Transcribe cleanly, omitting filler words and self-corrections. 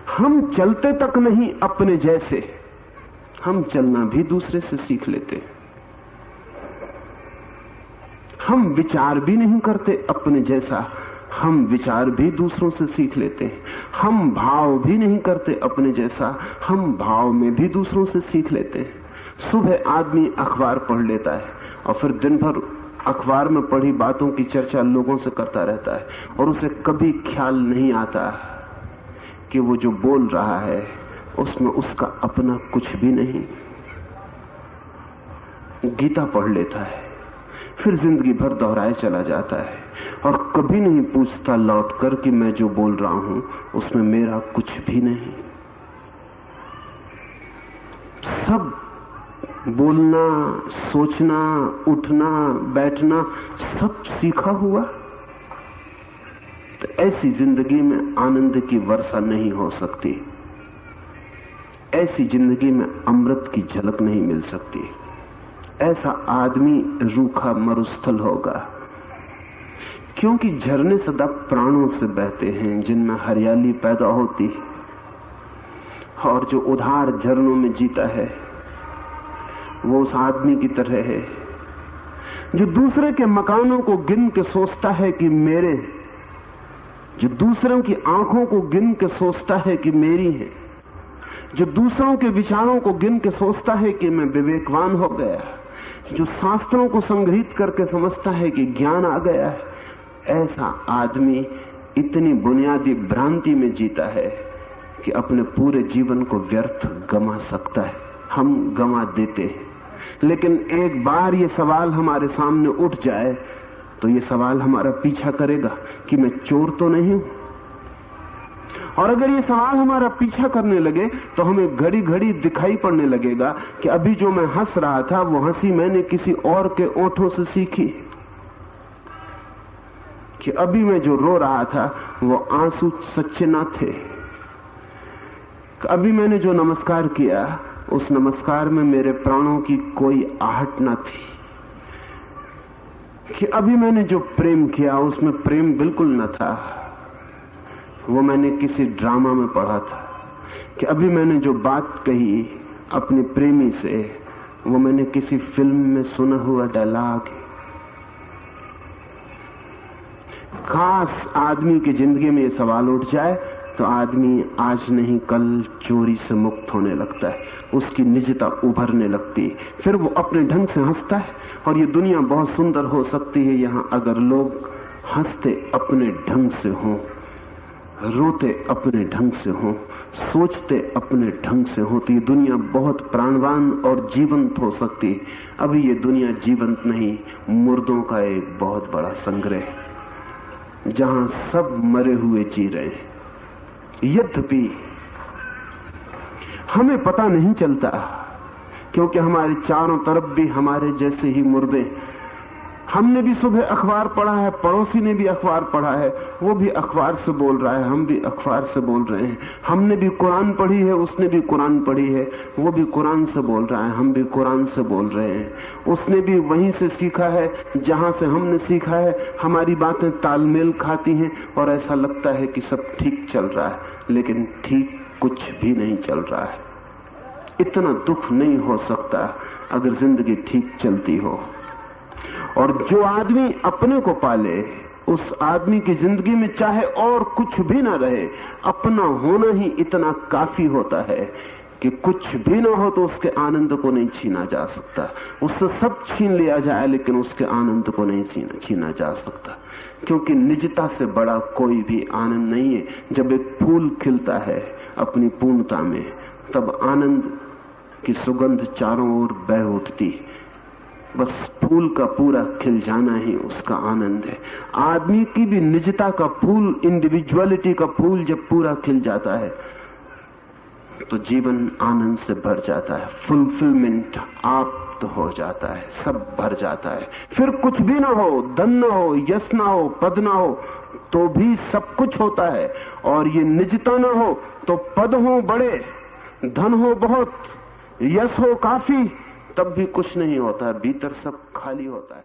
हम चलते तक नहीं अपने जैसे, हम चलना भी दूसरे से सीख लेते हैं। हम विचार भी नहीं करते अपने जैसा, हम विचार भी दूसरों से सीख लेते हैं। हम भाव भी नहीं करते अपने जैसा, हम भाव में भी दूसरों से सीख लेते हैं। सुबह आदमी अखबार पढ़ लेता है और फिर दिन भर अखबार में पढ़ी बातों की चर्चा लोगों से करता रहता है, और उसे कभी ख्याल नहीं आता कि वो जो बोल रहा है उसमें उसका अपना कुछ भी नहीं। गीता पढ़ लेता है, फिर जिंदगी भर दोहराए चला जाता है और कभी नहीं पूछता लौट कर कि मैं जो बोल रहा हूं उसमें मेरा कुछ भी नहीं। सब बोलना, सोचना, उठना, बैठना सब सीखा हुआ। तो ऐसी जिंदगी में आनंद की वर्षा नहीं हो सकती, ऐसी जिंदगी में अमृत की झलक नहीं मिल सकती। ऐसा आदमी रूखा मरुस्थल होगा, क्योंकि झरने सदा प्राणों से बहते हैं जिनमें हरियाली पैदा होती है, और जो उधार झरनों में जीता है वो उस आदमी की तरह है जो दूसरे के मकानों को गिन के सोचता है कि मेरे, जो दूसरों की आंखों को गिन के सोचता है कि मेरी है, जो दूसरों के विचारों को गिन के सोचता है कि मैं विवेकवान हो गया, जो शास्त्रों को संग्रहित करके समझता है कि ज्ञान आ गया है। ऐसा आदमी इतनी बुनियादी भ्रांति में जीता है कि अपने पूरे जीवन को व्यर्थ गंवा सकता है। हम गंवा देते हैं, लेकिन एक बार ये सवाल हमारे सामने उठ जाए तो ये सवाल हमारा पीछा करेगा कि मैं चोर तो नहीं हूं। और अगर ये सवाल हमारा पीछा करने लगे तो हमें घड़ी घड़ी दिखाई पड़ने लगेगा कि अभी जो मैं हंस रहा था वो हंसी मैंने किसी और के ओंठों से सीखी, कि अभी मैं जो रो रहा था वो आंसू सच्चे ना थे, अभी मैंने जो नमस्कार किया उस नमस्कार में मेरे प्राणों की कोई आहट न थी, कि अभी मैंने जो प्रेम किया उसमें प्रेम बिल्कुल न था, वो मैंने किसी ड्रामा में पढ़ा था, कि अभी मैंने जो बात कही अपने प्रेमी से वो मैंने किसी फिल्म में सुना हुआ डायलॉग है। खास आदमी की जिंदगी में ये सवाल उठ जाए तो आदमी आज नहीं कल चोरी से मुक्त होने लगता है, उसकी निजता उभरने लगती है, फिर वो अपने ढंग से हंसता है। और ये दुनिया बहुत सुंदर हो सकती है यहाँ अगर लोग हंसते अपने ढंग से हों, रोते अपने ढंग से हों, सोचते अपने ढंग से हो, तो ये दुनिया बहुत प्राणवान और जीवंत हो सकती है। अभी ये दुनिया जीवंत नहीं, मुर्दों का एक बहुत बड़ा संग्रह है जहां सब मरे हुए जी रहे हैं। यद्यपि हमें पता नहीं चलता, क्योंकि हमारे चारों तरफ भी हमारे जैसे ही मुर्दे। हमने भी सुबह अखबार पढ़ा है, पड़ोसी ने भी अखबार पढ़ा है, वो भी अखबार से बोल रहा है, हम भी अखबार से बोल रहे हैं। हमने भी कुरान पढ़ी है, उसने भी कुरान पढ़ी है, वो भी कुरान से बोल रहा है, हम भी कुरान से बोल रहे हैं। उसने भी वहीं से सीखा है जहां से हमने सीखा है, हमारी बातें तालमेल खाती हैं और ऐसा लगता है कि सब ठीक चल रहा है, लेकिन ठीक कुछ भी नहीं चल रहा है। इतना दुख नहीं हो सकता अगर जिंदगी ठीक चलती हो। और जो आदमी अपने को पाले उस आदमी की जिंदगी में चाहे और कुछ भी ना रहे, अपना होना ही इतना काफी होता है कि कुछ भी ना हो तो उसके आनंद को नहीं छीना जा सकता। उससे सब छीन लिया जाए लेकिन उसके आनंद को नहीं छीना जा सकता, क्योंकि निजता से बड़ा कोई भी आनंद नहीं है। जब एक फूल खिलता है अपनी पूर्णता में, तब आनंद की सुगंध चारों ओर बह उठती। बस फूल का पूरा खिल जाना ही उसका आनंद है। आदमी की भी निजता का फूल, इंडिविजुअलिटी का फूल जब पूरा खिल जाता है तो जीवन आनंद से भर जाता है, फुलफिलमेंट आप हो जाता है, सब भर जाता है। फिर कुछ भी ना हो, धन ना हो, यश ना हो, पद ना हो, तो भी सब कुछ होता है। और ये निजता ना हो तो पद हो बड़े, धन हो बहुत, यश हो काफी, तब भी कुछ नहीं होता, भीतर सब खाली होता है।